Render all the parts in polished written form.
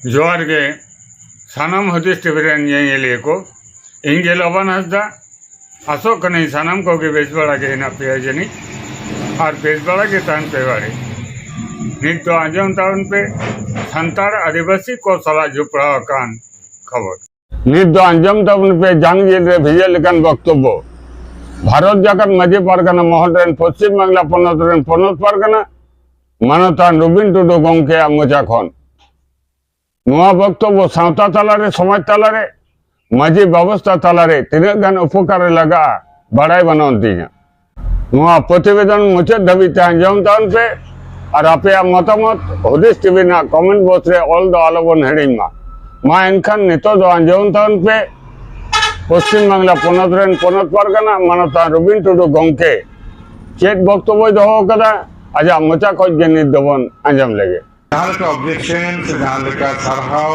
जोहार गे सानाम हदीस TV rain ñeñeliye को इंगे लबन हसदा आसोग कने सानाम को के बेस बड़ा के ना पे जनी और बेस बड़ा के तान पे वाले नित तो आंजम ताउन पे संतार आदिवासी को सला जुपड़ा कान खबर नित तो आंजम ताउन पे जंग जेल रे भेजे लेकन वक्तव्य भारत जाकत मजे पारगाना महल रेन पश्चिम बांगला पनत पारगाना मानतान रबिन टुडू गंके मोचा खन नुआ वक्तव्य सावता तालारे समाज तालारे मजी व्यवस्था तालारे तीन गान उपकार लगा बड़ाई बनातीना नुआ प्रतिवेदन मुचाद धाबीते आंजम ताउन पे और आपे मतामत हदीस टीवी ना कमेंट बॉक्स रे ऑल द आलोबन हेडिंग मा एनखान नितो दो आंजम ताउन पे पश्चिम बांगला पनत पारगाना मानतान रबिन टुडू गंके चेत वक्तव्य दो कदा आजा मोचा खज गे नित दबन आंजम लेगे जहाँ लेका ऑब्जेक्शन से जहाँ लेका सरहाव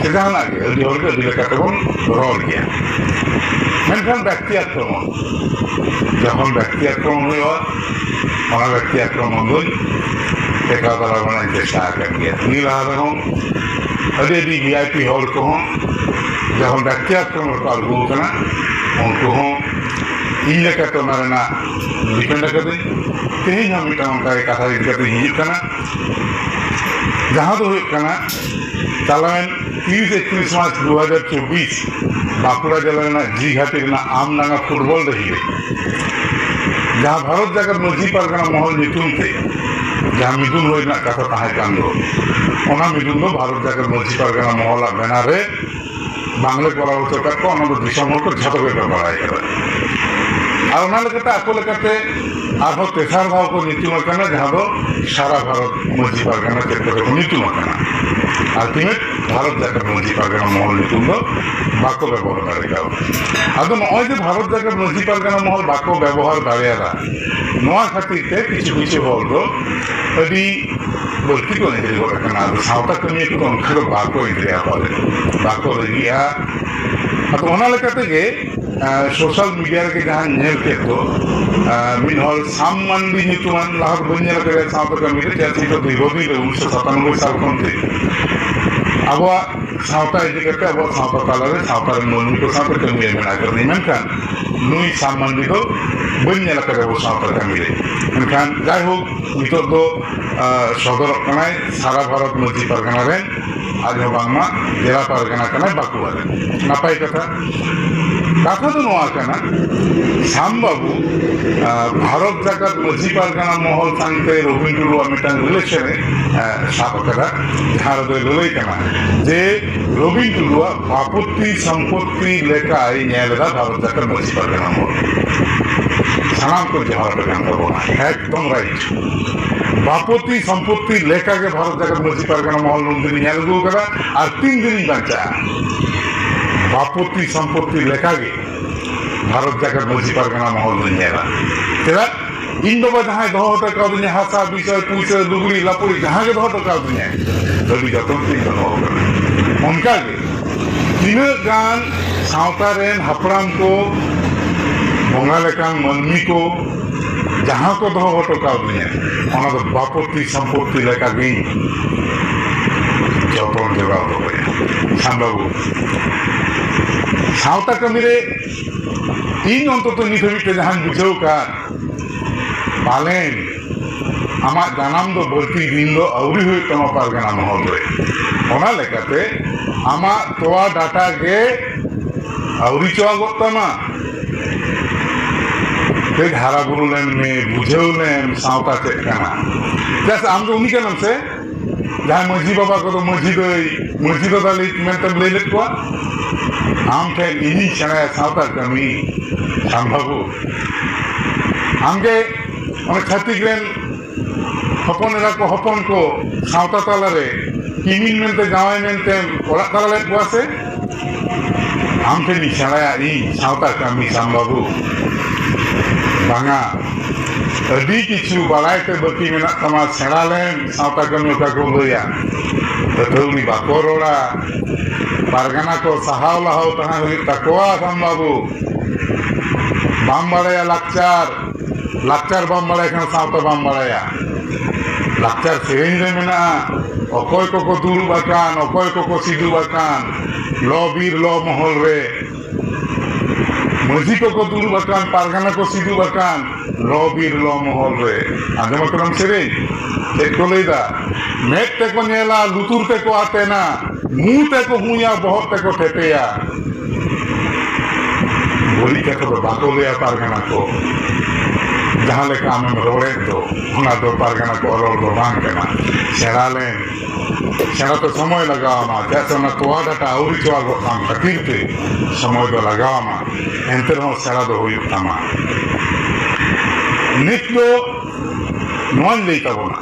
से जहाँ लागे अभी और के लेका तबन रोल गया मेंटल व्यक्ति आक्रमण जहाँ व्यक्ति आक्रमण हुई और वहाँ व्यक्ति आक्रमण हुई एक आधार बना चेष्टा कर गया नहीं रहा रहा हूँ अभी भी VIP हॉल को हूँ जहाँ व्यक्ति आक्रमण का अनुभव करना उनको हूँ इन लेका तो हमारे ना डिपेंड करते कहीं हम इतना उनका एक आधार करते ही करना जहाँ तो चालान 30-31 मार्च 2024 बाकुड़ा जिला जीघाटी आमडांगा फुटबॉल रही जहाँ भारत जाकर मजी पारगाना महल नितुन थे जहाँ मिदुन होना कथा तहकान मिदुन दो भारत जाकर मजी पारगाना महल बेनारे बांगले करा होते को दिसम को झटो के बड़ाई कर आको लेकाते आरो तेसार भाव को नीतिमा करना जहाँ दो सारा भारत मजी पारगाना क्षेत्र को नीतिमा करना अल्टीमेट भारत जाकर मजी पारगाना महल नीतुम दो बाको व्यवहार दाड़ेगा आदो नय जे भारत जाकर मजी पारगाना महल बाको व्यवहार दाड़ेगा नोआ खातिर ते किछु हल दो अभी बोलती को नहीं हो रखना सावता कमी को उनका तो बाको इंद्रिया पाले बाको रहिया अब होना लेकाते के सोशल मीडिया के जहाँ नेल के तो मिनहल सामंदी नितुमान लाहर बन्या करे सावता कमी रे त्यासी तो विरोधी 1997 साल खन थे अब सावता इदि करते अब सावता तालारे सावता नोनी को सावता कमी मेना करनी मेनखान नुई सामंदी तो बन्या करे वो सावता कमी रे मेनखान जाय हो नितो दो सदर कनाय सारा भारत मजी पारगाना रे आज बांगमा जिला पारगाना कनाय बाकुड़ा रे नापाय कथा कथा तो नोआ कना शाम बाबू भारत जाकात मजी पारगाना महल सांगते रबिन टुडू मिटांग रिलेशन साब करा जहाँ दो लड़ाई कना जे रबिन टुडू बापत्ति संपत्ति लेकाय नेलदा भारत जाकात मजी पारगाना महल सानाम को जहार प्रकान करबो एकदम राइट बापत्ति संपत्ति लेका के भारत जाकात मजी पारगाना महल नंदिनी नेलगु करा और 3 दिन बांचा बापत्ति संपत्ति लेखा के भारत जाकर मजी पारगाना महल दुनिया तेरा इन बाबा जहाँ दो टका दुनिया हासा विषय पुषय लुगड़ी लपड़ी जहाँ के दो टका दुनिया तभी जतन तीन दो उनका के तीन गान सावता रेन हपराम को बंगा लेकान मनमी को जहाँ को दो टका दुनिया उन्हें तो बापत्ति संपत्ति लेखा गई जतन जगह तो सांबाबू सावता कमी रे इन अंतत नित हाबिते जहाँ बुझाव का पालेन आमा जानाम दो बर्ती दिन दो आउरी हुई तमा पारगाना महल रे ओना लेकाते आमा तोआ डाटा गे आउरी चोआ गोतमा ते धारा बुरुलेन में बुझावलेन सावता चेक काना जैसे आम तो उन्हीं के नाम से जहाँ मजी बाबा को तो मजी दो दाली मेंटम ले लेत को आम थे इन्हीं चना सावता कमी संभवु आमके उन्हें छत्तीसगढ़ हपन एरा को हपन को सावता तालारे किमिन मेंते गाँव मेंते ओरा तालाले पुआसे आम थे निचना इन सावता कमी संभवु बांगा अभी किछु बालाय के बती में ना तमा सेड़ालेन सावता कमी का को लोया तथौली बाकोरोड़ा पारगाना को सहाव लहाव तहाँ हुई तकवा संबाबू बाम बड़ाया लाक्चार बाम बड़ाया खान सावता बाम बड़ाया लाक्चार सेरेंज रे मेना অকয় কো দুড়ুব আকান অকয় কো সিদুব আকান ল বীর ল মহল রে মাঝি কো দুড়ুব আকান পারগানা কো সিদুব আকান ল বীর ল মহল রে আজম করম সেরে এক কলেদা মেট তে কো নেলা লুতুর তে কো আতে না মুঁহ তে কো হুঁয়া বহত তে কো ঠেপেয়া বলি কথা তো বাকলেয়া পারগানা কো जहाँ लेकर आमें रोड़े दो उना दो पारगना को रोड दो बांध करना शहरा ले शहरा तो समय लगाओ माँ जैसे ना तो आटा आउरी चुआ को काम कठिन थे समय तो लगाओ माँ एंटर हो शहरा तो हुई तमा नित्य नॉन लेता बोना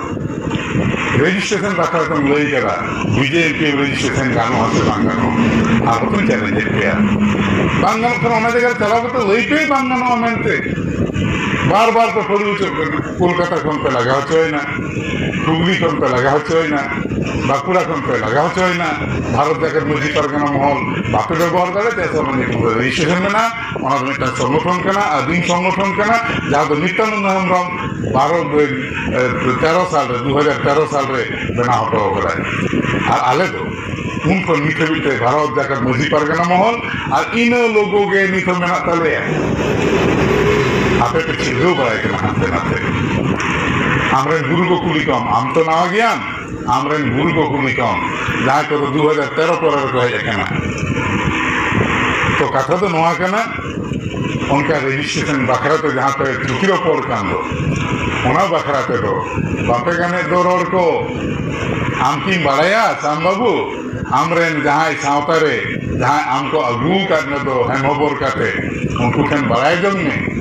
रजिस्ट्रेशन रखा तुम ले करा बीजेपी रजिस्ट्रेशन कानून हाथ बांगनो आप तुम चैलेंज किया बांगनो फिर उन्हें जगह चला तो ले पे बांगनो मेंटे बार बार तो थोड़ी कोलकाता कौन पे लगा हो ना हुगली कौन पे लगा हो ना बाकुड़ा कौन पे लगा हो ना भारत जाकर मुझी परगना महल बापे व्यवहार करे जैसे मैंने रजिस्ट्रेशन में ना और मिट्टन संगठन करना आदिम संगठन करना जहाँ तो नित्यानंद हेम्ब्रम 2013 साल रे बना हटो करे और आले तो उनको नीचे बीते भारत जाकर मुझी परगना महल और इन लोगों के नीचे में ना तले आपे पे चिल्लो बड़ा के नहाते नाते आमरेन गुरु को कुली कम आम तो ना ज्ञान आमरेन गुरु को कुली कम जहाँ को 2013 पर रखा है क्या ना तो कथा तो नवा करना उनका रजिस्ट्रेशन बखरा तो जहाँ पे चुकीरो पोर कांदो उना बखरा पे तो बापे गाने दो रोड को आम की बड़ाया शाम बाबू आमरेन जहाँ सावतारे जहाँ आमको अगू करने दो हेमोबोर करते उनको खेन बड़ाए जंग में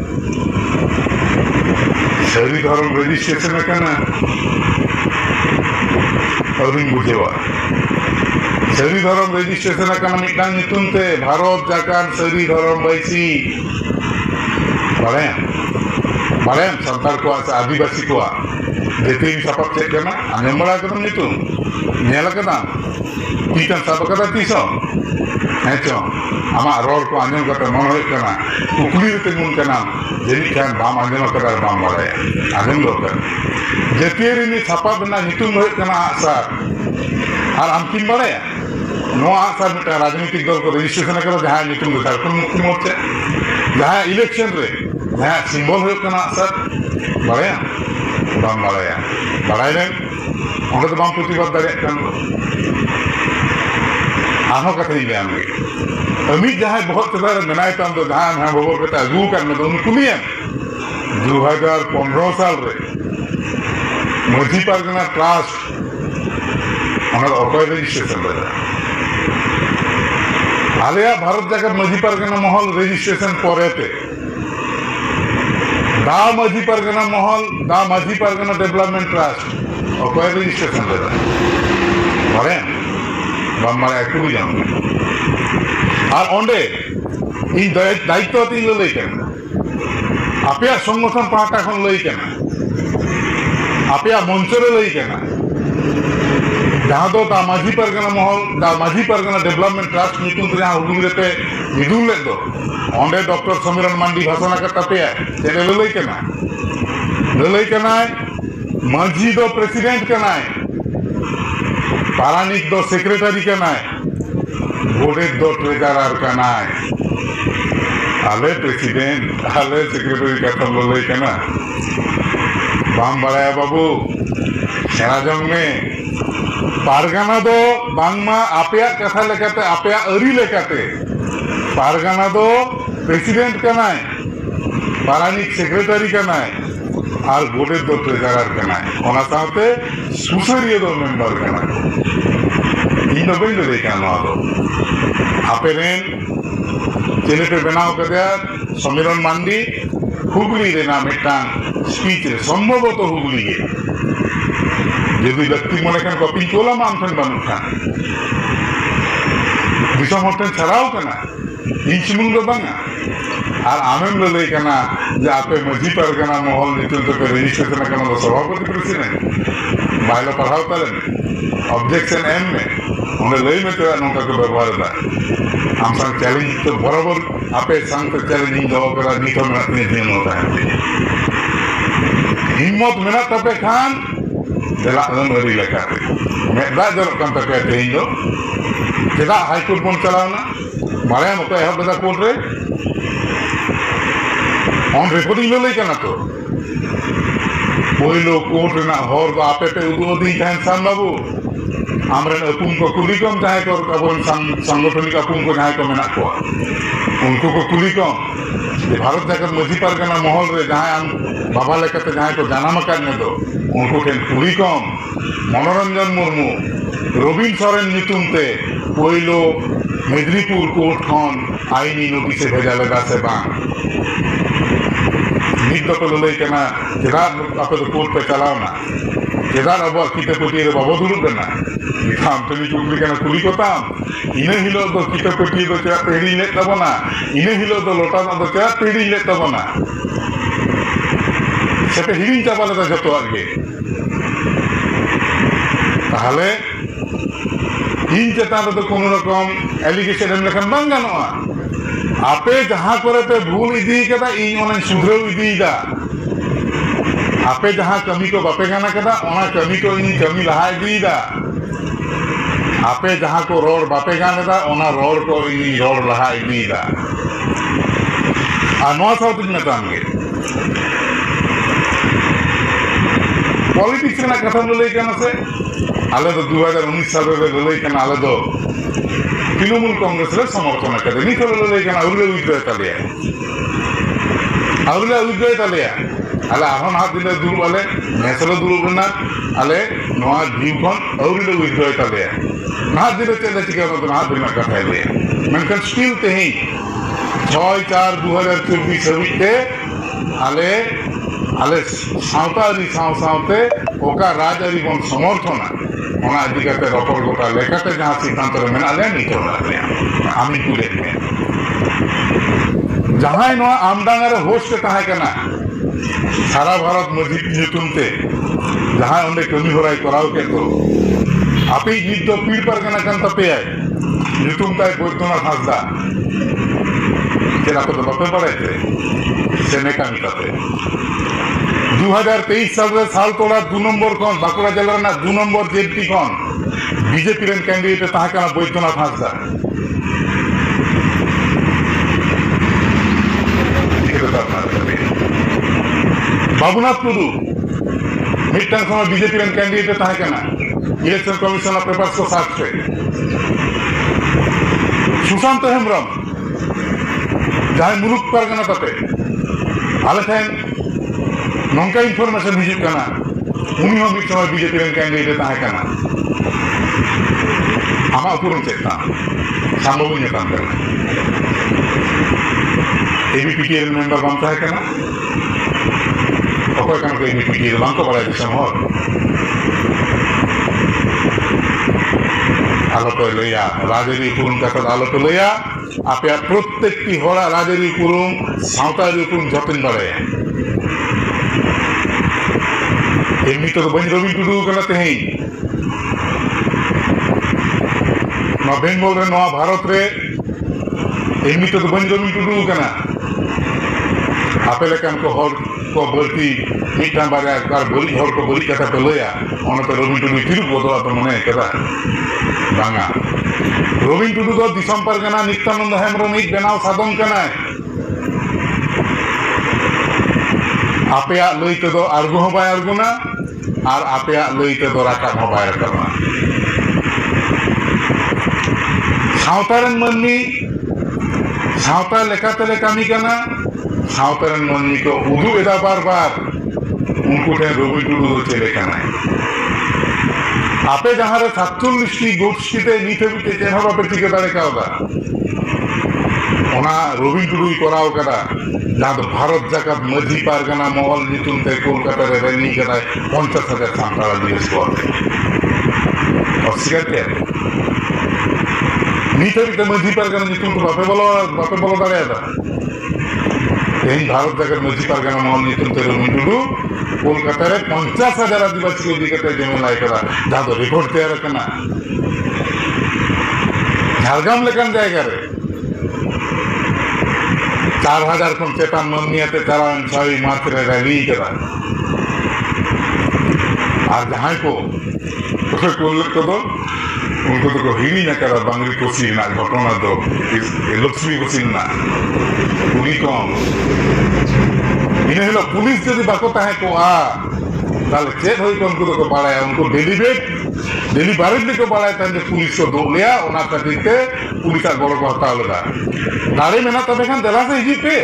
शहरी धर्म रजिस्ट्रेशन करना अरुण बुझेवा शहरी धर्म रजिस्ट्रेशन करना मिटान नितुन ते भारत जाकर शहरी धर्म बैसी बड़े संतार को आदिवासी को देते ही सपत चेक करना अनेमड़ा करना नितुन नेला करना तीन सब करना तीसो है चो आमा रोड को आंजम करते मन हो करना कुकली ते मुन करना जेनी खान बाम आंजम करता बाम बड़े आंजम दो कर जेतेरी नि छापा बना नितुन हो करना आसार और हम किन बड़े नो आसार मिटा राजनीतिक दल को रजिस्ट्रेशन करो जहाँ नितुन दो झारखंड मुक्ति मोर्चा जहाँ इलेक्शन रे जहाँ सिंबल हो करना आसार बड़े बाम बड़े बड़ाई ने उनके तो बाम प्रतिबाद दरे कर आहों का नहीं बयान हुई अमित जहाँ बहुत तरह मनाए तो हम तो जहाँ हम वो कहते हैं अगू करने तो उनको नहीं है 2015 साल रे मुझी परगना ट्रस्ट हमारा ऑटो रजिस्ट्रेशन ले रहा आलिया भारत जाकर मुझी परगना महल रजिस्ट्रेशन करे थे दा मुझी परगना महल दा मुझी Pargana development trust auto registration ले रहा है बाम्मारे एक भी जाऊंगे और ओंडे इन दायित्व तीन ले लेकर आपया संगठन पार्टा खन ले लेकर आपया मंचरे ले लेकर जहाँ तो दामाजी परगना महल दामाजी परगना डेवलपमेंट ट्रस्ट नीतुन तो जहाँ हुगली रहते निधुन ले दो ओंडे डॉक्टर समीरन मांडी भाषण करता पे है तेरे ले लेकर ना मांझी दो प्रेसिडेंट करना है पारानिक दो सेक्रेटरी का नाय बोर्डे दो ट्रेजरर का नाय आले प्रेसिडेंट आले सेक्रेटरी का तुम लोग ले ना बाम बड़ाया बाबू शहराजंग में पारगाना दो बांगमा आपया कथा लेकाते आपया अरी लेकाते पारगाना दो प्रेसिडेंट का नाय पारानिक सेक्रेटरी का नाय और बोर्डे दो ट्रेजरर का नाय ओना साथे सुसरिये दो मेंबर का नाय इन लोगों ने देखा ना तो आपे रेन चले पे बनाओ कर दिया समीरन मांडी हुगली रे ना मिटान स्पीच रे संभवत तो हुगली के यदि व्यक्ति मने कन कपिल चोला मानथन बनुखा विषम होटन छराव कना इन चिमुंग दो बंगा और आमें ले लेकर ना जाते मजी परगना महल नितुन तो रजिस्ट्रेशन करना तो सभापति प्रेसिडेंट बाइलो पढ़ाओ तले ऑब्जेक्शन एम में उन्हें ले में तो नौका को व्यवहार था हम संग चैलेंज तो बराबर आपे संग तो चैलेंजिंग दो करा नीतो में अपने दिन होता है हिम्मत में ना तपे खान ᱫᱮᱞᱟ ᱟᱹᱱᱼᱟᱹᱨᱤ ᱞᱮᱠᱟᱛᱮ ᱢᱮᱫ ᱫᱟᱜ ᱡᱚᱨᱚᱜ ᱠᱟᱱ ᱛᱟᱯᱮᱭᱟ ᱛᱮᱦᱮᱧ ᱫᱚ ᱪᱮᱫᱟᱜ ᱦᱟᱭᱠᱳᱨᱴ ᱵᱚᱱ ᱪᱟᱞᱟᱣᱱᱟ ᱵᱟᱲᱟᱭᱟᱢ ᱚᱠᱚᱭ ᱮᱦᱚᱵ ᱞᱮᱫᱟ ᱠᱳর্ট ᱨᱮ ᱚᱱ ᱨᱮᱠᱚᱨᱰᱤᱝ ᱞᱟᱹᱭ ᱠᱟᱱᱟ ᱛᱚ ᱯᱳᱭᱞᱳ ᱠᱳর্ট ᱨᱮᱱᱟᱜ ᱦᱚᱨ ᱫᱚ ᱟᱯᱮ ᱯᱮ ᱩᱫᱩᱜ ᱟᱹᱫᱤᱧ ᱛᱟᱦᱮᱱ ᱥᱟᱢ ᱵᱟᱹᱵᱩ ᱟᱢᱨᱮᱱ ᱟᱹᱯᱩᱢ ᱠᱚ ᱠᱩᱞᱤ ᱠᱚᱢ ᱡᱟᱦᱟᱸᱭ ᱠᱚ ᱟᱵᱚᱨᱮᱱ ᱥᱟᱝᱜᱚᱴᱷᱚᱱᱤক ᱟᱹᱯᱩᱢ ᱠᱚ ᱡᱟᱦᱟᱸᱭ ᱠᱚ ᱢᱮᱱᱟᱜ ᱠᱚᱣᱟ उनको को कुली कम भारत जाकर मझी पारगाना महल रे जहाँ आम बाबा लेकाते जहाँ को जानाम आकादने दो उनको ठेन कुली कम मनोरंजन मुर्मू रवीन सोरेन नितुमते पोइलो मेदिनीपुर कोर्ट खन आईनी नोटिस भेजा लगा से बांग नित दो को लई कना चेदा आपे तो कोर्ट पे चलावना चेदा अब किते पटी रे बाबो दुलुब देना काम तली कुली कना कुली को ताम इने हिलो दो किते पटी दो चेदा पेड़ी ले तबना इने हिलो दो लोटा दो चेदा पेड़ी ले तबना सेटे हिरिन चाबा लगा जतो आगे ताहले इन चेतान तो कोनो रकम एलिगेशन एम लेखन बांग गानोआ आपे जहां करे पे भूल इदी कदा इन ओना सुधरव इदीदा आपे जहां कमी को बापे गाना कदा ओना कमी को इन कमी लहा इदीदा आपे जहां को रोड बापे गाना ओना रोड को इन रोड लहा इदीदा आ नोआ साउथ में तांगे पॉलिटिक्स ना कथा लई काना से आले तो 2019 साल रे लई काना आले तो तृणमूल कांग्रेस रे समर्थन करे नी करे लई काना उरले उइद्रय तालिया आले आहन हाथ दिले दुरु आले नेसलो दुरु बना आले नोआ जीव खन उरले उइद्रय तालिया ना दिले चले चिका तो ना दिना कथा ले मेनकन स्टिल तेही 6/4/2024 हबिते आले आले सावतारी सावते ओका राजआरी बन समर्थना ओना अधिकाते रपड़ गोटा लेकाते जहां सिद्धांत रे मेना ले नी तोला आमी कुले जहां नो आमडांगा रे होस्ट ताहे कना सारा भारत मस्जिद नितुमते जहां ओंडे कमी होराय कराव के तो आपे नित दो पीड़ पर कना कन तपे नितुम ताय बैद्यनाथ हासदा चेरा को तो बापे पड़े से ने कामी ताते 2023 साल रे साल तोड़ा 2 नंबर कौन बाकुड़ा जिला ना 2 नंबर जेपी कौन बीजेपी रेन कैंडिडेट ताहा कना बैद्यनाथ हासदा बाबूनाथ टुडू मिट्टन समय बीजेपी रेन कैंडिडेट ताहा कना इलेक्शन कमीशन ऑफ पेपर्स को साथ से सुशांत हेम्ब्रम जहां मुलुक परगना ताते आले ठेन नौका इनफॉर्मेशन हिजुग कना उनी हो मिट समय बीजेपी रेन कैंडिडेट ताहे कना आमा उपुरम चेता संभव नहीं काम करना एबीपीटी रेन मेंबर बाम ताहे कना ओको कना एबीपीटी रे बाम को बड़ा दिसम हो आलो तो लया राजरी उपुरम कथा आलो तो लया आपे प्रत्येकटी होड़ा राजरी उपुरम सावतारी उपुरम जतिन बड़े एमनी तो बन रवि टुडू कना तेही ना बेंगल रे नवा भारत रे एमनी तो बन रवि टुडू कना आपे लेकान को हर को बल्ती मिटा बारे कार बोली हर को बोली कथा पे लया ओना तो रवि टुडू तिरु बदला तो मने कदा बांगा रवि टुडू तो दिसम परगना नित्यानंद हेम्ब्रम एक बेनाव साधन कना आपे लई तो दो आर्गो हो बाय आर्गुना और आपे लई तो दो राका हो बाय राका सावतारन मननी सावता लेकाते ले कामी कना सावतारन मननी को उदु एदा बार उनको ठे रवि टुडू चले कना आपे जहां रे 47टी गोष्ठीते नीथबिते जेहा बापे टिके दाड़े कावदा ओना रवि टुडू कराव कदा जहां तो भारत जाकात मझी पारगाना महल नितुमते कोलकाता रे रैली कदा 50,000 सांताला दिवस को अस्सिगते नीथबिते मझी पारगाना नितुम तो बापे बोलो दाड़े दा तेही भारत जाकात मझी पारगाना महल नितुमते रवि टुडू कोलकाता रे 50,000 आदिवासी को दिकते जमेला कदा जहां तो रिपोर्ट तैयार कना झारग्राम लेकान जायगा रे 4,000 खन चेतान मम्मी आते चलान 6 मार्च रे रैली कदा और जहां को उनको तो हिड़ी ना करा बांग्री कोसी ना घटना दो लक्ष्मी कोसी ना उनी को इन हिलो पुलिस जदि बाको ताहे को ताले चेक होई को उनको तो बाड़ाया उनको डेलीवेट को बाड़ाया ताने पुलिस को दो लिया ओना खातिर पुलिस आ गड़ो को हटाव लगा दाड़े में ना तबे खान दला से हिजी पे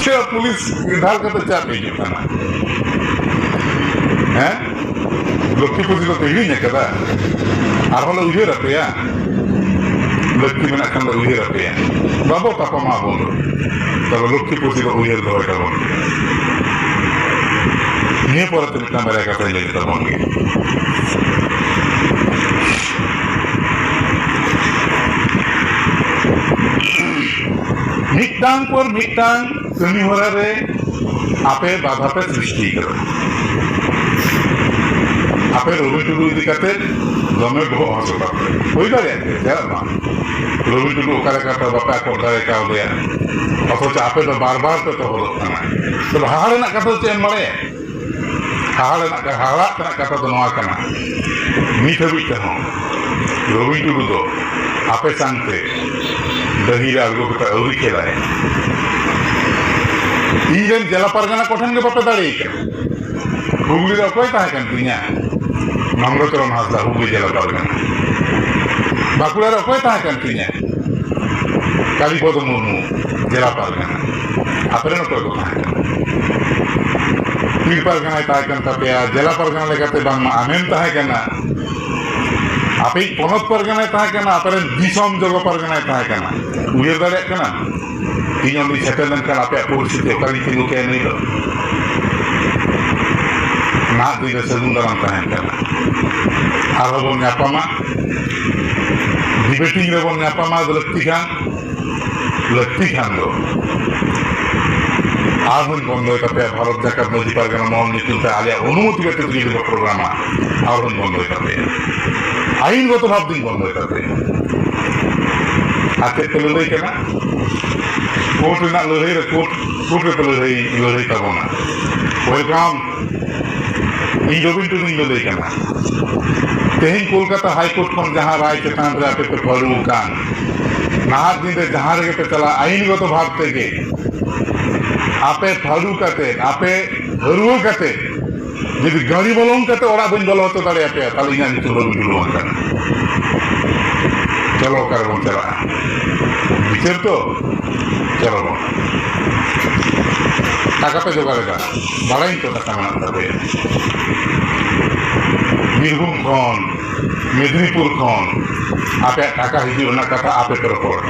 छे पुलिस ढाल के तो चाप हिजी खाना हैं लक्ष्मी पुलिस तो हिड़ी ना कदा আর হলো উইহের পেয়া লক্ষ্মী মেনা খান উইহের পেয়া বাবু পাপা মা বলো তবে লক্ষ্মী পুষির উইহের ধরটা বল নিয়ে পরে তুমি ক্যামেরা কাছে লেগে তখন মিটাং পর মিটাং তুমি হরারে আপে বাধাপে সৃষ্টি করো আপে রবি টুডু ইদি কাতে দমে বহু হাসো কাতে হই দাঁড়িয়ে যারা মা রবি টুডু ওকারে কাটা বাপা কোটারে কাও দেয়া অথচ আপে তো বারবার তো হলো না তো হাড়ে না কাটা হচ্ছে মানে হাড়া কাটা তো নয় কানা মিঠে বিতে হন রবি টুডু তো আপে চাংতে দহিরে আলগো কথা আউরি খেলায় ইঞ্জেন জেলা পারগানা কঠেন গে বাপে দাঁড়িয়ে হুগলি রে অকয় তাহে কেন তুই না নমরচরণ হাসদা হুগলি জেলা পারগানা বাঁকুড়ার অকয় তাহে কেন তুই না কালীপদ মুর্মু জেলা পারগানা আপনার অকয় কথা পীর পারগানায় তাহে কেন তাপেয়া জেলা পারগানা লেখাতে বাংলা আমেন তাহে কেনা আপে পনত পারগানায় তাহে কেনা আপনার দিশম জগ পারগানায় তাহে কেনা উইয়ের দাঁড়িয়ে কেনা ᱤᱧ ᱚᱸᱰᱮ ᱥᱮᱴᱮᱨ ᱞᱮᱱᱠᱷᱟᱱ ᱟᱯᱮᱭᱟᱜ ᱯᱚᱨᱤᱥᱛᱷᱤᱛᱤ ᱚᱠᱟᱨᱮᱧ ᱛᱤᱸᱜᱩ ᱠᱮᱭᱟ ᱱᱩᱭ ᱫᱚ ᱱᱟᱦᱟᱜ ᱫᱤᱱ ᱨᱮ ᱥᱟᱹᱜᱩᱱ ᱫᱟᱨᱟᱢ ᱛᱟᱦᱮᱱ ᱠᱟᱱᱟ ᱟᱨᱦᱚᱸ ᱵᱚᱱ ᱧᱟᱯᱟᱢᱟ ᱰᱤᱵᱮᱴᱤᱝ ᱨᱮᱵᱚᱱ ᱧᱟᱯᱟᱢᱟ ᱞᱟᱹᱠᱛᱤ ᱠᱷᱟᱱ ᱫᱚ আরহন বন্ধ তাতে ভারত জাকাত নদী পারগানা মহল নীতিতে আলিয়া অনুমতি পেতে যদি প্রোগ্রামা আরহন বন্ধ তাতে আইনগত ভাব দিন বন্ধ তাতে হাতে পেলে লই কেনা কোর্ট না লড়াই কোর্টে পেলে লড়াই পাবো না ওয়েলকাম ᱤᱧ ᱨᱚᱵᱤᱱ ᱴᱩᱰᱩᱧ ᱞᱟᱹᱭ ᱠᱟᱱᱟ ᱛᱮᱦᱮᱧ ᱠᱳᱞᱠᱟᱛᱟ ᱦᱟᱭᱠᱳᱨᱴ ᱠᱷᱚᱱ ᱡᱟᱦᱟᱸ ᱨᱟᱭ ᱪᱮᱛᱟᱱ ᱨᱮ ᱟᱯᱮ ᱯᱮ ᱯᱷᱟᱹᱲᱩ ᱟᱠᱟᱱ ᱱᱟᱦᱟᱜ ᱫᱤᱱ ᱨᱮ ᱡᱟᱦᱟᱸ ᱨᱮᱜᱮ ᱯᱮ ᱪᱟᱞᱟᱜ ᱟᱭᱤᱱᱜᱚᱛᱚ ᱵᱷᱟᱵ ᱛᱮᱜᱮ ᱟᱯᱮ ᱯᱷᱟᱹᱲᱩ ᱠᱟᱛᱮ ᱟᱯᱮ ᱦᱟᱹᱨᱣᱟᱹ ᱠᱟᱛᱮ যদি গাড়ি বলন কাতে ওরা বন বল হতে দাঁড়িয়ে আপে তাহলে ইনা নিচু রবি টুডু বাংলা চলো কার বন চালা বিচার তো চলো টাকা পে জোগাড়ে গা বাড়াই তো টাকা মেনা থাকবে বীরভূম খন মেদিনীপুর খন আপে টাকা হিজুর না কথা আপে করে পড়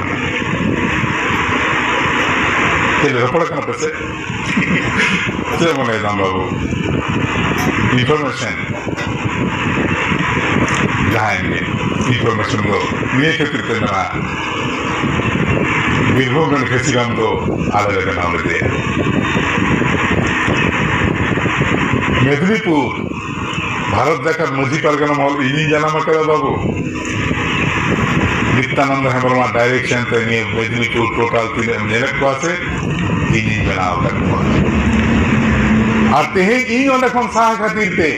তেলে রপড় কেন পেছে সে মনে দাম বাবু ইনফরমেশন जाएंगे इन्फॉर्मेशन को लिए क्षेत्र के ना बीरभूम में खेती काम तो अलग अलग नाम लेते हैं मेदिनीपुर भारत जाकर मजी पारगाना मॉल इन्हीं जाना मकर बाबू नित्यानंद हेमरमा डायरेक्शन से नहीं मेदिनीपुर टोटल तीन मेहनत को आसे इन्हीं बनाओ करना और तेहे इन वाले कौन सा खातिर ते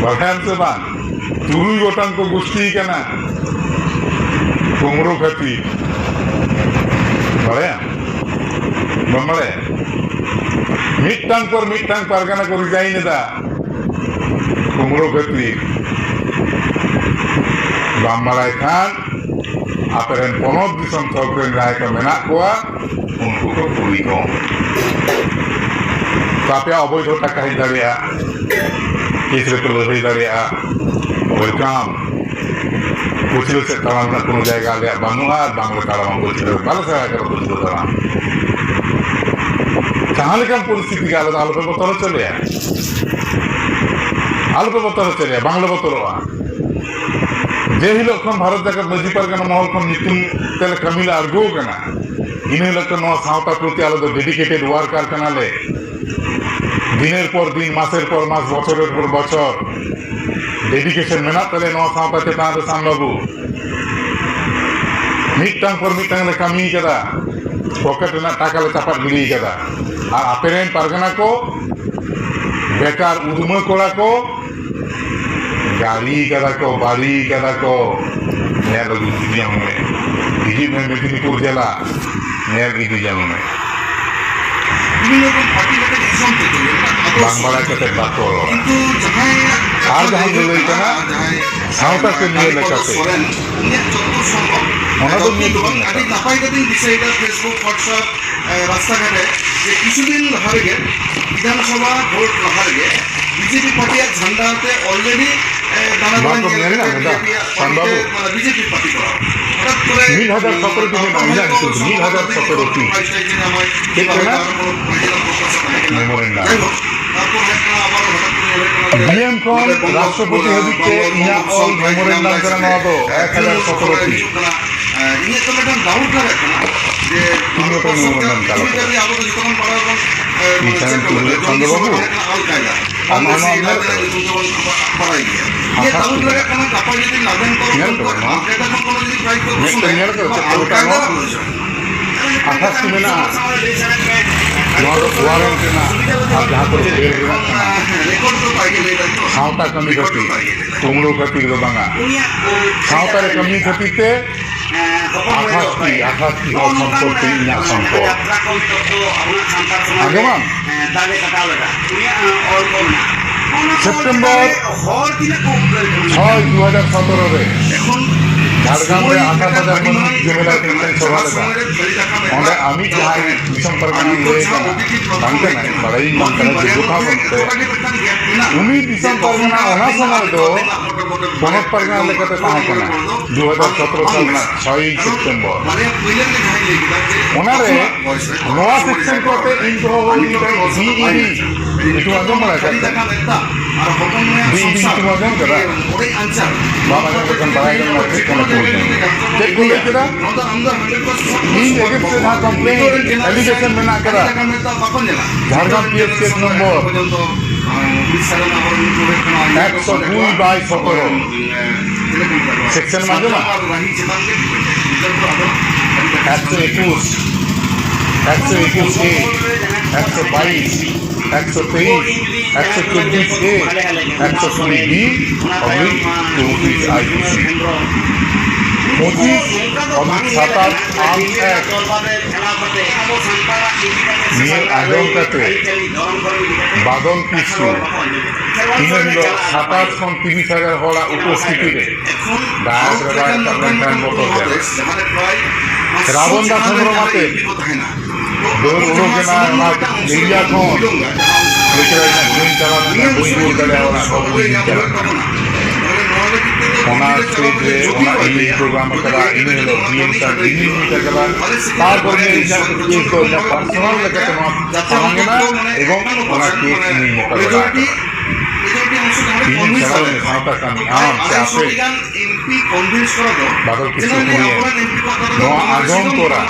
बढ़ान से बान तुरुई गोटान को गुस्ती करना कुमरो खातिर बढ़े बम्बड़े मिट्टांग पारगाना को रिजाई ने दा कुमरो खातिर बम्बड़े खान अपरेन पोनोत दिसम थोकरेन राय का मेना कोआ उनको को पूरी को तापिया अबोध टाका ही दाड़िया इसरे को लड़ाई दाड़िया वेलकाम कुछ से तमाम ना कोनो जायगा ले बानुआ बांग्ला तमाम कुछ बाला से आकर कुछ तमाम कहां लेकर परिस्थिति के आलो पे बतल चले बांग्ला बतलवा जे हिलो खन भारत जाकर मजी पारगाना महल खन नितुन तेल कमिला आर्गो कना इन हिलो नो सावता प्रति आलो डेडिकेटेड वर्कर कना ले दिनेर पर दिन मासेर पर मास बछरेर पर बछर डेडिकेशन मेना तले नो सावता चेतान रे सामबाबू मिट्टांग पर मिट्टांग ले कमी कदा पॉकेट ना टाका ले चापाट गिरी कदा और आपेरेन पारगाना को बेकार उदुमा कोड़ा को गाड़ी कदा को बाड़ी कदा को नया लगी दुनिया में इसी में मेदिनीपुर जिला नया की दुनिया में বিভিন্ন রকম পার্টিগত ইসলাম থেকে बांगबाड़ा कते बाको কিন্তু জাহাই আর জাহাই লই কানা সাউতা কে নিয়ে লেখাতে সরেন উনিয়াক যত সম্ভব ওনাদের নিয়ে এবং আদি নাপাই কাদিন বিষয়টা ফেসবুক হোয়াটসঅ্যাপ রাস্তাঘাটে যে কিছুদিন লাহারে বিধানসভা ভোট লাহারে বিজেপি পার্টির ঝান্ডাতে অলরেডি দানা বাংলা মেলে না দাদা সম্ভব বিজেপি পার্টি করা হঠাৎ করে 2017 থেকে মহিলা কিন্তু 2017 ঠিক ঠিক না মেমোরেন্ডাম তারপর একটা আবার হঠাৎ করে बीएम कौन राष्ट्रपति हबी के इना ऑल मेमोरेंडम करा नवा दो 1017 थी ini तो मैडम डाउट लगा था যে তুমি তো মেমোরেন্ডাম চালাও তুমি আবো তো যখন পড়া এখন ইসান তুলে চন্দ্রবাবু আল কায়দা আমার নাম পড়াই গিয়া ये डाउट लगा কেন কাপা যদি লাগেন তো এটা কোন যদি ট্রাই করব নিয়ার করতে ওটা নো আঠাশ কি না नो वारंटी ना आप जहाँ पर রেকর্ড তো পাই গেলে এটা তো सावता कमी खती तुमड़ो खती रो बांगा सावता रे कमी खती ते आकाश की और संपत्ति इना संपत्ति आगे मान सेप्टेम्बर 6 2017 रे झारखंड में 28,000 मंदी जमेला टेंशन सभा लगा और আমি যাই মিশন পারগানা লয়ে গেলাম বাংকে নাই বড়াই বাংকে যে কথা বলতে উনি মিশন পারগানা ওনা সময় তো বনক পারগানা লেখাতে তাহে কেনা 2017 সাল না 6 সেপ্টেম্বর ওনারে নয়া সেকশন করতে intro BED itu aja mereka biidi itu aja kira mama kan barai kan lagi kana tu cek boleh kira ini jadi sudah komplain allegation mena kira Jharkhand PF case number 102/17 section mana na 121 121A 122 123 124A 120B और 24IPC 25/7/8 নিয়ে আয়োজন করতে বাদল কিছু তিনি হল 27-30,000 হড়া উপস্থিতিতে Dias রেবায় কারণ মতো রাবণ দাস চন্দ্রমাতে দৌড় উড়োকে না আমার এরিয়া কোন লেখা বই চালানো না বই দৌড় দাঁড়িয়ে না সব বই চালানো ওনা স্টেজে ওনা এই প্রোগ্রাম করা ইনি হলো বিএম স্যার ইনি করা তারপর কেস তো পার্সোনাল লেখাতে সঙ্গে না এবং ওনা কেস ইনি মোকাবেলা তিনি চালালেন সাঁওতা কামি আম চাপে বাদল কিছু নিয়ে আজম তোরা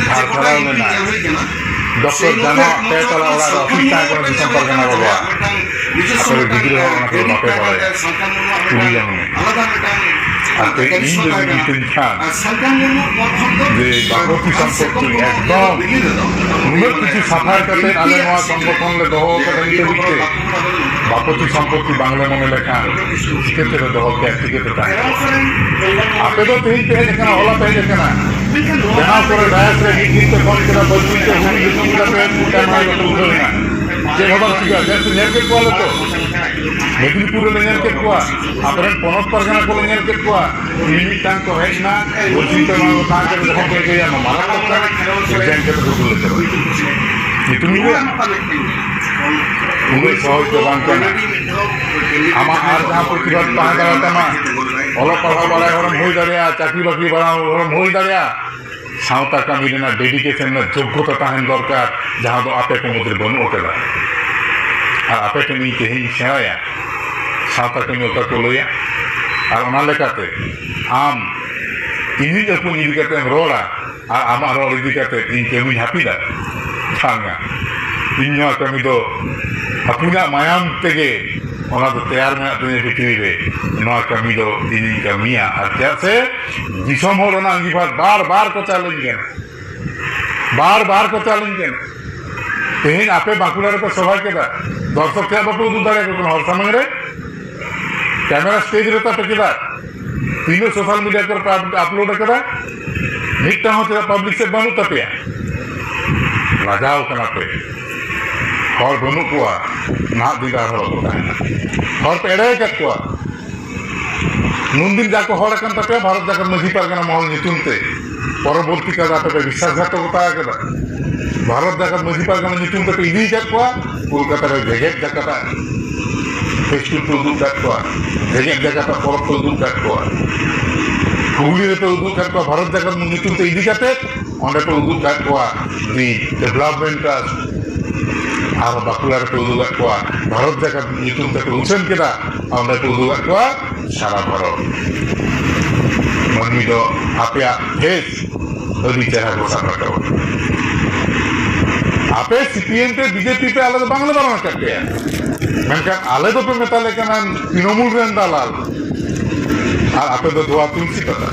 ঝাড়খণ্ড না ডক্টর জানা পেতলা ওরা অফিসটা করে দিশম পারগানা বাবা আসলে বিগ্রহ ওনাকে মাপে পড়ে তুমি জানো আর এই যদি তুমি খান যে বাকতি সম্পত্তি একদম উন্নত কিছু সাফার করতে আলে নোয়া সংগঠন দহ দিতে বাপতি সম্পত্তি বাংলা মনে লেখা টিকেটের দহ টিকেটে থাকে আপে তো তিন পেয়ে দেখে না ওলা পেয়ে দেখে না বেনাও করে ডায়াসরে গিয়ে ফোন করে বলতে হুড়ি দিতে পেয়ে উঠে না উঠে না যে ভাবার ঠিক আছে নেরকে কোয়ালো তো মেদিনীপুরে নেরকে কোয়া আপনার পনক পারগানা করে নেরকে কোয়া মিনিট টাইম তো হেজ না বলছি তো না কাজ করে যখন করে গিয়ে না মারা করতে ব্যাংকে তো ঢুকলে তুমি উনি সহজ প্রদান করে আমার আর যা প্রতিবাদ তাহা দাঁড়াতে না অলপ পড়া বাড়ায় ওরম হয়ে দাঁড়িয়া চাকরি বাকরি বাড়া ওরম হয়ে দাঁড়িয়া সাঁওতা কামির না ডেডিকেশন না যোগ্যতা তাহেন দরকার যাহা তো আপে কুমুদের বনু ওকে দেয় আর আপে তুমি তেহিন সেয়া সাঁওতা কামি ওটা লইয়া আর ওনার লেখাতে আম ইনি যখন ইদিকাতে রোড়া আর আমার রোড ইদিকাতে ইন কেমি হাপিদা থাঙ্গা ইন্যা কামি তো আপুনা মায়াম থেকে ওনা তো তৈয়ার মেনা তুমি পৃথিবীতে নয়া কামি তো ইনি কামিয়া আর कैसे दिसम हो ना अंगीभार बार बार को चैलेंज केन बार बार को चैलेंज केन तेहन आपे बांकुड़ा रे पे सभा केदा दर्शक के बापे उदू दाड़े को हर सामने रे कैमरा स्टेज रे पे केदा तीनों सोशल मीडिया पर अपलोड केदा मिट्टा होते पब्लिक से बानु तपिया लगाओ कना पे और बनु कुआ ना दिदार हो और पे एड़े कतवा नुंदिन जाको हर कन तपिया भारत जाकर मझी पारगना महल नितुमते परवर्ती काल आपे विश्वासघातकता केदा भारत जाकर मझी पारगना नितुमते पे इदी कतवा कोलकाता रे जेगेट जाकाता फेस्टुल तो उदू कतवा जेगेट जाकाता परब तो उदू कतवा हुगली रे पे उदू कतवा भारत जाकर नितुमते इदी काते ओंडे पे उदू कतवा दी डेवलपमेंट और बाकुला रे पे उदू कतवा भारत जाकर नितुमते पे उछन केदा ओंडे पे उदू कतवा सारा भारत मनमी दो आपे फेस अभी चेहरा को साफ रखो आपे सीपीएम पे बीजेपी पे अलग बांग्ला बांग्ला करते हैं मेनकान आले तो पे मेताले कना तृणमूल रेन दालाल और आपे तो दुआ तुलसी पता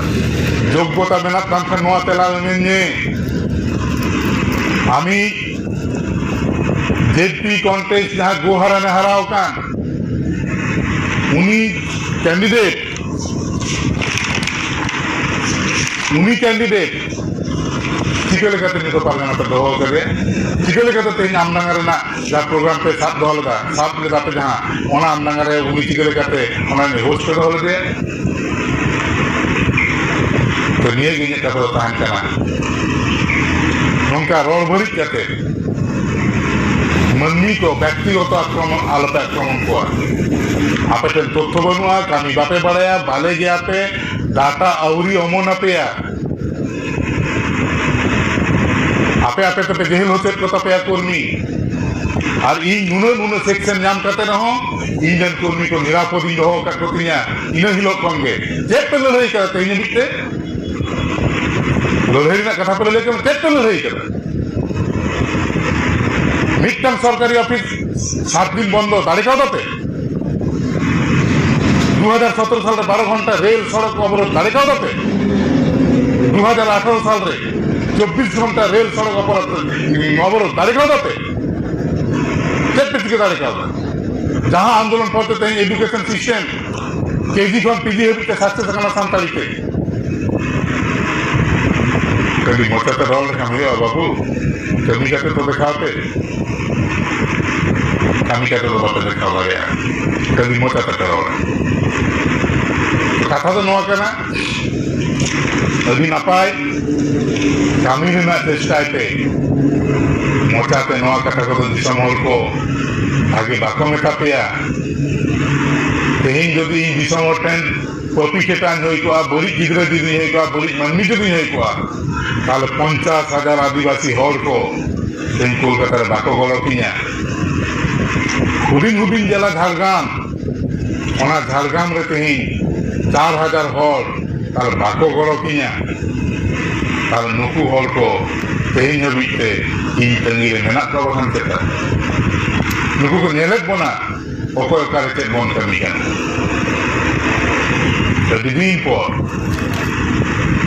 যোগ্যতা মেনা কানখান নোয়া তেলা মেনে আমি जेपी कॉन्टेस्ट जहाँ गोहरा ने हराओ कान उन्हीं कैंडिडेट चिके लेकाते नितो पारगाना पे दोहो करे चिके लेकाते तेन आमडांगा रेना जा प्रोग्राम पे साथ दोहो लगा साथ लेदा पे जहाँ ओना आमडांगा रे उन्हीं चिके लेकाते ओना ने होस्ट पे दोहो लगे तो निये गिने कतो ताहन कना नोंका रोल भरित करते मनमी को व्यक्तिगत आक्रमण आलोपे आक्रमण को आपे तेन तथ्य बनुआ कामी बापे बड़ाया बाले गया पे डाटा आउरी अमन अपेया आपे आपे तो पे जेल होते को तपेया कर्मी और ई नुनो सेक्शन नाम करते रहो इंजन कर्मी को निरापद इन रहो का कोतिया इन हिलो कोंगे जे पे लड़ाई करते इन बिते लड़ाई ना कथा पे लेके ते पे लड़ाई करते मिट्टन सरकारी ऑफिस 7 दिन बंद दाड़ी काउदाते 2017 साल 12 घंटा रेल सड़क अवरोध दाड़ी काउदाते 2018 साल 24 घंटा रेल सड़क अवरोध दाड़ी काउदाते के दाड़ी काउदा जहां आंदोलन करते थे एजुकेशन सिस्टम केजी खन पीजी हेबी के साथे सकना सांताली के कभी मोटा तो रोल रखा हुआ बाबू कभी कहते तो दिखाते कमी कहते तो बात देखा हुआ गया कभी मोटा तक रोल कथा तो नवा करना अभी ना पाए कमी भी ना चेष्टा पे मोटा पे नवा कथा को तो दिसमोल को आगे बाको में कापिया तेहिं जो भी दिसमोल टेन कॉपी केटान होई को बड़ी गिद्र दीदी है को बड़ी मनमी जो भी है को ताले 50,000 आदिवासी हर को तेन कोलकाता रे बाको गलो किया हुडिन जिला झारग्राम ओना झारग्राम रे तेहिं 4,000 हर ताले बाको गलो किया ताले नुकु हर को तेहिं हबीते इन तंगी रे मेना को बखान तेता नुकु को नेलेत बना ओको करे ते बन कमी कान दिन पर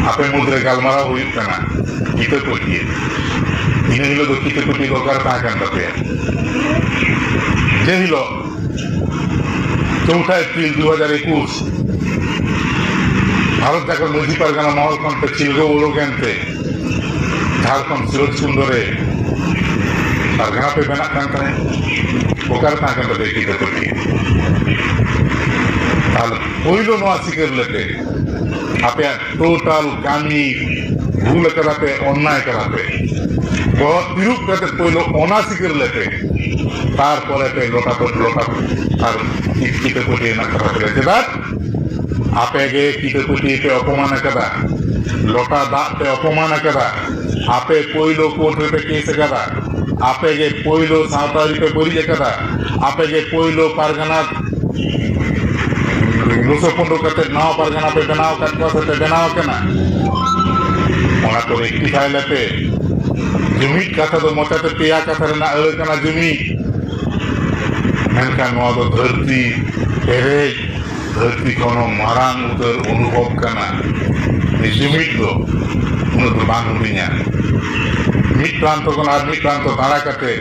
आपे मुद्रे गालमारा हुई कना किते कोटिए इन हिलो दो किते कोटी दरकार ता कान तपे जे हिलो 4 एप्रिल 2021 भारत जाकर मझी पारगाना महल खन पे चिलगो ओलोगेनते झारखंड सूरज सुंदरे पारगाना पे बना कान करे ओकार ता कान तपे किते कोटिए पहिलो नवा सिकर लेते आपे टोटल कामी भूल कराते अन्याय कराते बहुत विरूप करते पहिलो ओना सिकर लेते तार परे पे लोटा और किते कोटी ना कराते लेते बात आपे गे किते कोटी पे अपमान करा लोटा दा पे अपमान करा आपे पहिलो कोर्ट पे केस करा आपे गे पहिलो सावतारी पे बरी करा आपे गे पहिलो पारगाना लुसो पुंडो करते नाव पारगाना पे बनाव कटवा से बनाव केना ओना तो रेक्टिफाई लेते जुमिट कथा तो मोटाते पेया कथा रे ना अळ केना जुमिट मेनखान नवा दो धरती पेरे धरती कोनो मारांग उतर अनुभव केना नि जुमिट दो उन तो बांग हुडिया मिट प्रांत को ना मिट प्रांत दाड़ा करते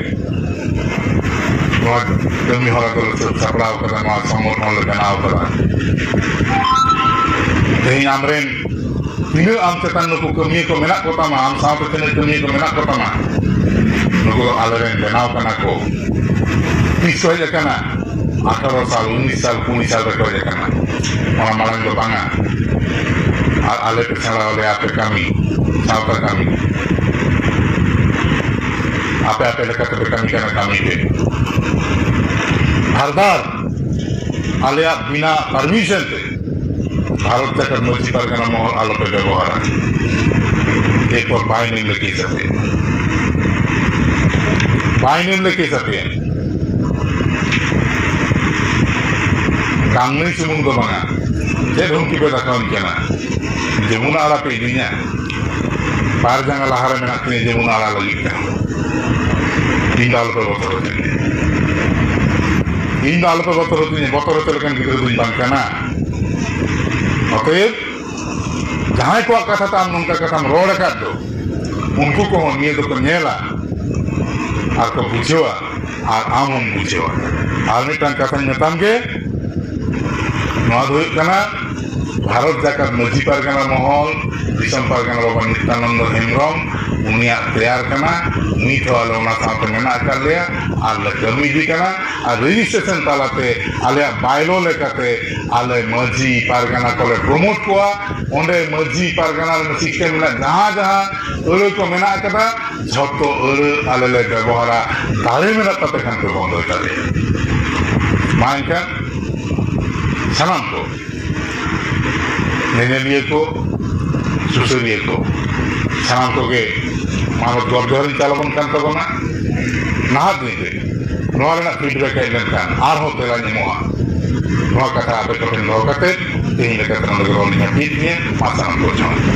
ᱱᱚᱣᱟ ᱠᱟᱹᱢᱤ ᱦᱚᱨᱟ ᱫᱚᱞᱮ ᱥᱟᱹᱛ ᱥᱟᱯᱲᱟᱣ ᱠᱟᱫᱟ, ᱱᱚᱣᱟ ᱥᱚᱝᱜᱚᱴᱷᱚᱱ ᱞᱮ ᱵᱮᱱᱟᱣ ᱠᱟᱫᱟ᱾ ᱛᱮᱦᱮᱧ ᱟᱢᱨᱮᱱ ᱛᱤᱱᱟᱹᱜ ᱟᱢ ᱪᱮᱛᱟᱱ ᱱᱩᱠᱩ ᱠᱟᱹᱢᱤᱭᱟᱹ ko ᱢᱮᱱᱟᱜ ko ᱛᱟᱢᱟ, ᱟᱢ ᱥᱟᱶᱛᱮ ᱛᱤᱱᱟᱹᱜ ᱠᱟᱹᱢᱤᱭᱟᱹ ko ᱢᱮᱱᱟᱜ ko ᱛᱟᱢᱟ, ᱱᱩᱠᱩ ᱫᱚ ᱟᱞᱮᱨᱮᱱ ᱵᱮᱱᱟᱣ ᱠᱟᱱᱟ ᱠᱚ। ᱛᱤᱥ ᱠᱚ ᱦᱮᱡ ᱟᱠᱟᱱᱟ? 18 ᱥᱟᱞ, 19 ᱥᱟᱞ, 20 ᱥᱟᱞ ᱨᱮᱠᱚ ᱦᱮᱡ ᱟᱠᱟᱱᱟ, ᱚᱱᱟ ᱢᱟᱲᱟᱝ ᱫᱚ ᱵᱟᱝᱟ। ᱟᱨ ᱟᱞᱮ ᱯᱮ ᱥᱮᱬᱟ ᱟᱞᱮᱭᱟ ᱟᱯᱮ ᱠᱟᱹᱢᱤ, ᱥᱟᱶᱛᱟ ᱠᱟᱹᱢᱤ। ᱟᱯᱮ ᱟᱯᱮ ᱞᱮᱠᱟᱛᱮᱯᱮ ᱠᱟᱹᱢᱤ ᱠᱟᱱᱟ ᱠᱟᱹᱢᱤ ᱯᱮ। ᱦᱟᱨᱫᱟর ᱟᱞᱮᱭᱟᱜ বিনা পারমিশন তে ভারত জাকাত মসজিদ পারগানা মহল আলোপে ব্যবহার এরপর বাইনে লিখে যাবে, বাইনে লিখে যাবে kangni সুমুং do banga je dhumki pe dakhawan kena jemuna ala pe idinya par janga lahara menak tini jemuna ala lagit ka indal pe botor hotini indal pe botor hotini botor hotel kan gidra duñ bang kana অতএব jahay ko katha tam nongka katham rod akad do unku ko niye do ko nyela ar ko bujewa ar am hom bujewa ar mitan katha metam ge noa do huyuk kana Bharat জাকাত মাঝি পারগানা মহল দিশম পারগানা বাবা Nityananda Hembram উনিয়াগ player কানা নিত আলো ওনা সাথে মেনা আকার লিয়া আর কর্মী দি কানা আর রেজিস্ট্রেশন তালাতে আলিয়া বাইলো লেকাতে আলে মাঝি পারগানা কলে প্রমোট কোয়া ওন্ডে মাঝি পারগানার সিস্টেম মেনা যাহা যাহা ওরে কো মেনা আকাটা যত ওরে আলেলে ব্যবহারা দাঁড়ে মেনা তাতে খানকে বন্ধ হয়ে যাবে মাইনকান সালাম কো नेनेलिए को सुसरिए को सामान को के मानो जोरजोरी चालबन kan tabona nahat ni ke noa rena feedback ay kan ar ho tela ni moa noa kata abe ko no kate tehin ka tan ro ni hatit ni masan ko chon